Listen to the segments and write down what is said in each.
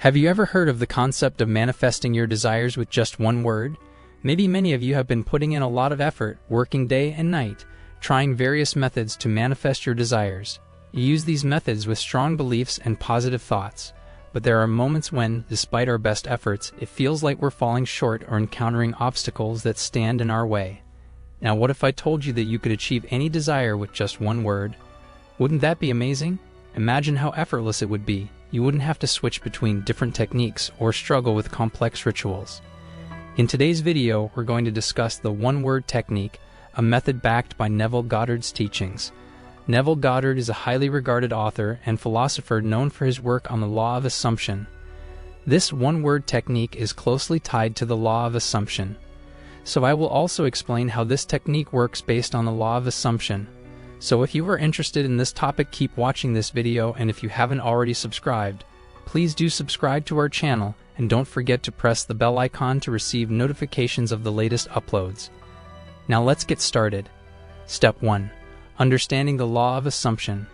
Have you ever heard of the concept of manifesting your desires with just one word? Maybe many of you have been putting in a lot of effort, working day and night, trying various methods to manifest your desires. You use these methods with strong beliefs and positive thoughts, but there are moments when, despite our best efforts, it feels like we're falling short or encountering obstacles that stand in our way. Now, what if I told you that you could achieve any desire with just one word? Wouldn't that be amazing? Imagine how effortless it would be. You wouldn't have to switch between different techniques or struggle with complex rituals. In today's video, we're going to discuss the one-word technique, a method backed by Neville Goddard's teachings. Neville Goddard is a highly regarded author and philosopher known for his work on the law of assumption. This one-word technique is closely tied to the law of assumption. So I will also explain how this technique works based on the law of assumption. So if you are interested in this topic, keep watching this video, and if you haven't already subscribed, please do subscribe to our channel, and don't forget to press the bell icon to receive notifications of the latest uploads. Now let's get started. Step 1. Understanding the law of assumption.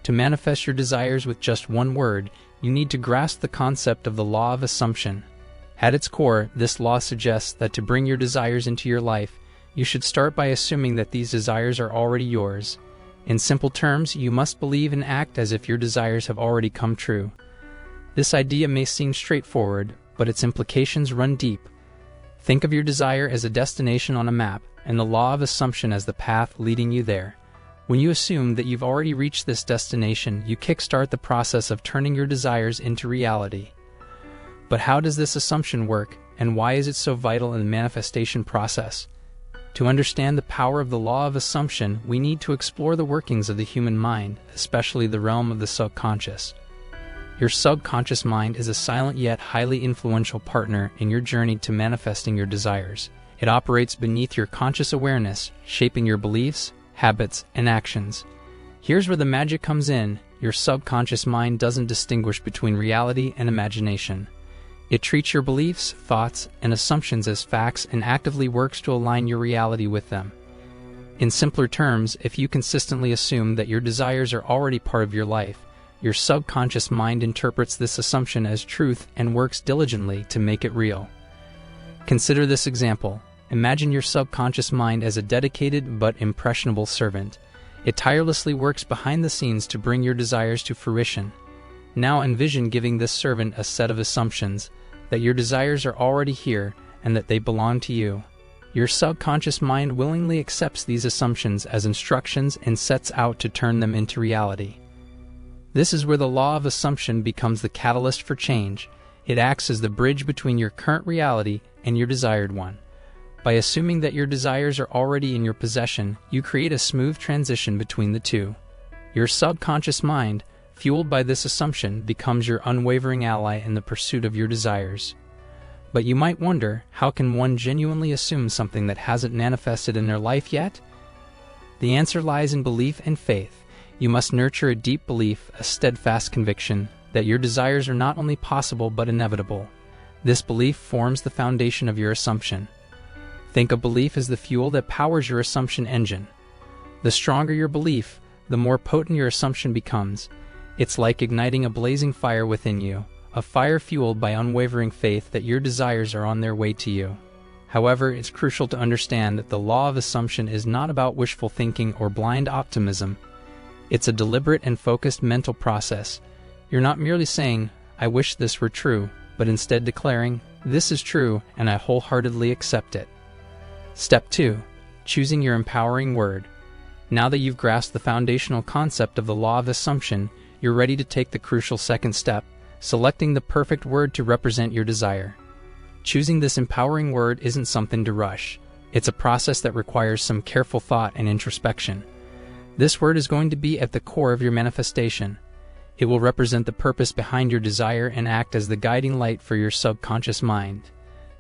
To manifest your desires with just one word, you need to grasp the concept of the law of assumption. At its core, this law suggests that to bring your desires into your life, you should start by assuming that these desires are already yours. In simple terms, you must believe and act as if your desires have already come true. This idea may seem straightforward, but its implications run deep. Think of your desire as a destination on a map, and the law of assumption as the path leading you there. When you assume that you've already reached this destination, you kickstart the process of turning your desires into reality. But how does this assumption work, and why is it so vital in the manifestation process? To understand the power of the law of assumption, we need to explore the workings of the human mind, especially the realm of the subconscious. Your subconscious mind is a silent yet highly influential partner in your journey to manifesting your desires. It operates beneath your conscious awareness, shaping your beliefs, habits, and actions. Here's where the magic comes in. Your subconscious mind doesn't distinguish between reality and imagination. It treats your beliefs, thoughts, and assumptions as facts and actively works to align your reality with them. In simpler terms, if you consistently assume that your desires are already part of your life, your subconscious mind interprets this assumption as truth and works diligently to make it real. Consider this example. Imagine your subconscious mind as a dedicated but impressionable servant. It tirelessly works behind the scenes to bring your desires to fruition. Now envision giving this servant a set of assumptions, that your desires are already here and that they belong to you. Your subconscious mind willingly accepts these assumptions as instructions and sets out to turn them into reality. This is where the law of assumption becomes the catalyst for change. It acts as the bridge between your current reality and your desired one. By assuming that your desires are already in your possession, you create a smooth transition between the two. Your subconscious mind, fueled by this assumption, becomes your unwavering ally in the pursuit of your desires. But you might wonder, how can one genuinely assume something that hasn't manifested in their life yet? The answer lies in belief and faith. You must nurture a deep belief, a steadfast conviction, that your desires are not only possible but inevitable. This belief forms the foundation of your assumption. Think of belief as the fuel that powers your assumption engine. The stronger your belief, the more potent your assumption becomes. It's like igniting a blazing fire within you, a fire fueled by unwavering faith that your desires are on their way to you. However, it's crucial to understand that the law of assumption is not about wishful thinking or blind optimism. It's a deliberate and focused mental process. You're not merely saying, "I wish this were true," but instead declaring, "This is true, and I wholeheartedly accept it." Step 2. Choosing your empowering word. Now that you've grasped the foundational concept of the law of assumption, you're ready to take the crucial second step, selecting the perfect word to represent your desire. Choosing this empowering word isn't something to rush. It's a process that requires some careful thought and introspection. This word is going to be at the core of your manifestation. It will represent the purpose behind your desire and act as the guiding light for your subconscious mind.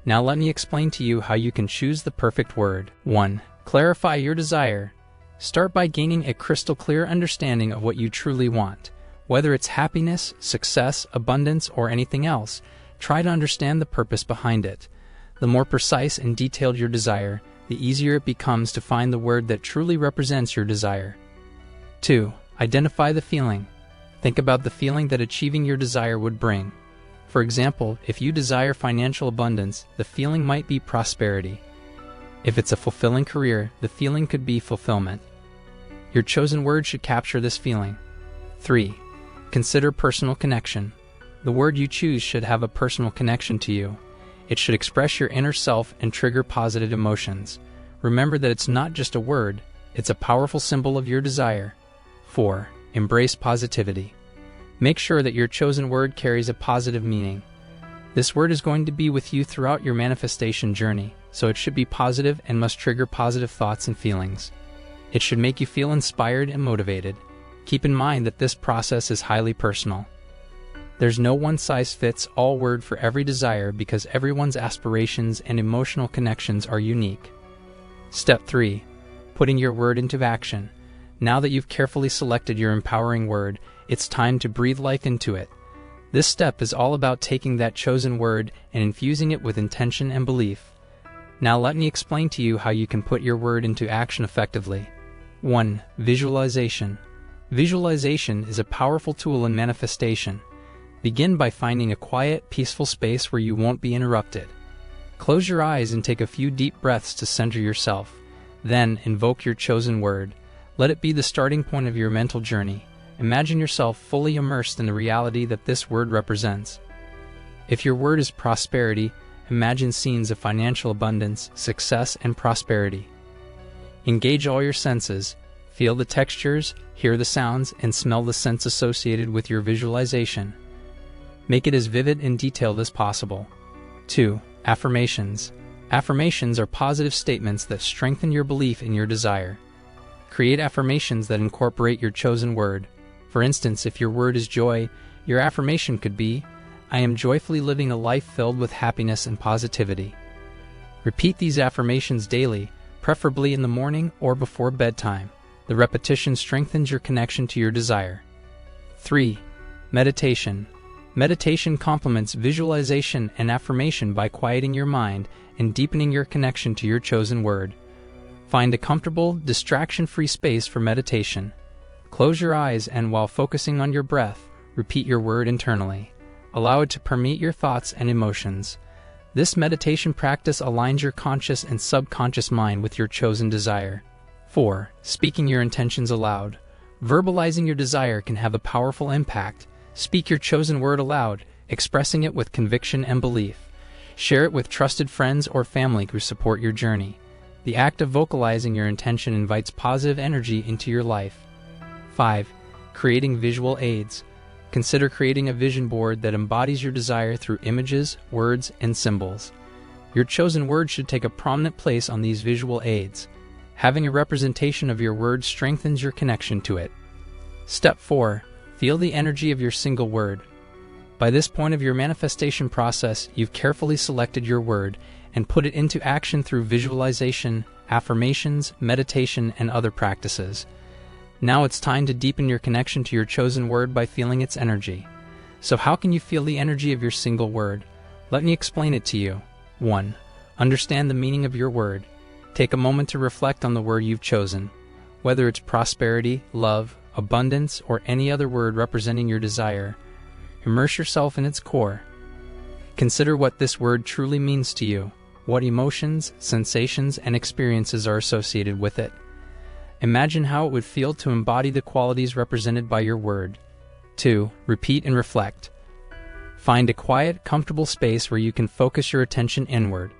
Now let me explain to you how you can choose the perfect word. 1. Clarify your desire. Start by gaining a crystal clear understanding of what you truly want. Whether it's happiness, success, abundance, or anything else, try to understand the purpose behind it. The more precise and detailed your desire, the easier it becomes to find the word that truly represents your desire. 2. Identify the feeling. Think about the feeling that achieving your desire would bring. For example, if you desire financial abundance, the feeling might be prosperity. If it's a fulfilling career, the feeling could be fulfillment. Your chosen word should capture this feeling. 3. Consider personal connection. The word you choose should have a personal connection to you. It should express your inner self and trigger positive emotions. Remember that it's not just a word, it's a powerful symbol of your desire. 4. Embrace positivity. Make sure that your chosen word carries a positive meaning. This word is going to be with you throughout your manifestation journey, so it should be positive and must trigger positive thoughts and feelings. It should make you feel inspired and motivated. Keep in mind that this process is highly personal. There's no one-size-fits-all word for every desire because everyone's aspirations and emotional connections are unique. Step 3. Putting your word into action. Now that you've carefully selected your empowering word, it's time to breathe life into it. This step is all about taking that chosen word and infusing it with intention and belief. Now let me explain to you how you can put your word into action effectively. 1. Visualization. Visualization is a powerful tool in manifestation. Begin by finding a quiet, peaceful space where you won't be interrupted. Close your eyes and take a few deep breaths to center yourself. Then invoke your chosen word. Let it be the starting point of your mental journey. Imagine yourself fully immersed in the reality that this word represents. If your word is prosperity, imagine scenes of financial abundance, success, and prosperity. Engage all your senses. Feel the textures, hear the sounds, and smell the scents associated with your visualization. Make it as vivid and detailed as possible. 2. Affirmations. Affirmations are positive statements that strengthen your belief in your desire. Create affirmations that incorporate your chosen word. For instance, if your word is joy, your affirmation could be, I am joyfully living a life filled with happiness and positivity. Repeat these affirmations daily, preferably in the morning or before bedtime. The repetition strengthens your connection to your desire. 3. Meditation. Meditation complements visualization and affirmation by quieting your mind and deepening your connection to your chosen word. Find a comfortable, distraction-free space for meditation. Close your eyes and, while focusing on your breath, repeat your word internally. Allow it to permeate your thoughts and emotions. This meditation practice aligns your conscious and subconscious mind with your chosen desire. 4. Speaking your intentions aloud. Verbalizing your desire can have a powerful impact. Speak your chosen word aloud, expressing it with conviction and belief. Share it with trusted friends or family who support your journey. The act of vocalizing your intention invites positive energy into your life. 5. Creating visual aids. Consider creating a vision board that embodies your desire through images, words, and symbols. Your chosen word should take a prominent place on these visual aids. Having a representation of your word strengthens your connection to it. Step 4. Feel the energy of your single word. By this point of your manifestation process, you've carefully selected your word and put it into action through visualization, affirmations, meditation, and other practices. Now it's time to deepen your connection to your chosen word by feeling its energy. So how can you feel the energy of your single word? Let me explain it to you. 1. Understand the meaning of your word. Take a moment to reflect on the word you've chosen. Whether it's prosperity, love, abundance, or any other word representing your desire, immerse yourself in its core. Consider what this word truly means to you, what emotions, sensations, and experiences are associated with it. Imagine how it would feel to embody the qualities represented by your word. 2. Repeat and reflect. Find a quiet, comfortable space where you can focus your attention inward.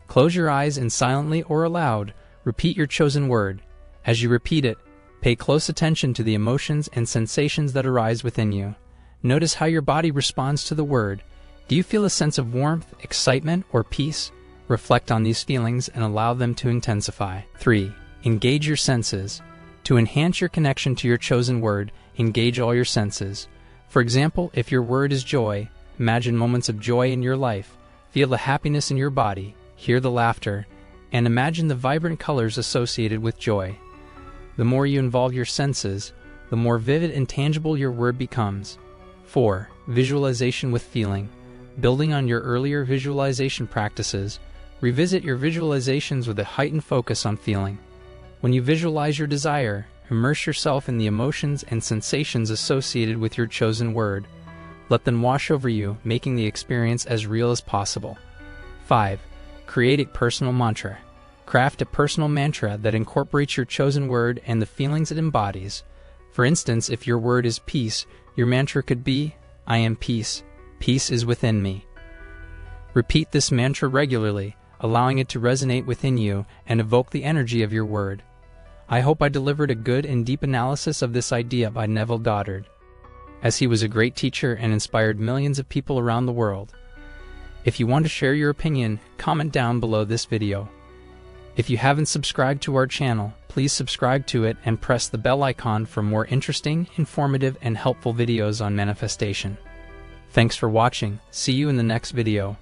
Close your eyes and silently or aloud, repeat your chosen word. As you repeat it, pay close attention to the emotions and sensations that arise within you. Notice how your body responds to the word. Do you feel a sense of warmth, excitement, or peace? Reflect on these feelings and allow them to intensify. 3. Engage your senses. To enhance your connection to your chosen word, engage all your senses. For example, if your word is joy, imagine moments of joy in your life. Feel the happiness in your body, hear the laughter, and imagine the vibrant colors associated with joy. The more you involve your senses, the more vivid and tangible your word becomes. 4. Visualization with feeling. Building on your earlier visualization practices, revisit your visualizations with a heightened focus on feeling. When you visualize your desire, immerse yourself in the emotions and sensations associated with your chosen word. Let them wash over you, making the experience as real as possible. 5. Create a personal mantra. Craft a personal mantra that incorporates your chosen word and the feelings it embodies. For instance, if your word is peace, your mantra could be, I am peace. Peace is within me. Repeat this mantra regularly, allowing it to resonate within you and evoke the energy of your word. I hope I delivered a good and deep analysis of this idea by Neville Goddard, as he was a great teacher and inspired millions of people around the world. If you want to share your opinion, comment down below this video. If you haven't subscribed to our channel, please subscribe to it and press the bell icon for more interesting, informative, and helpful videos on manifestation. Thanks for watching. See you in the next video.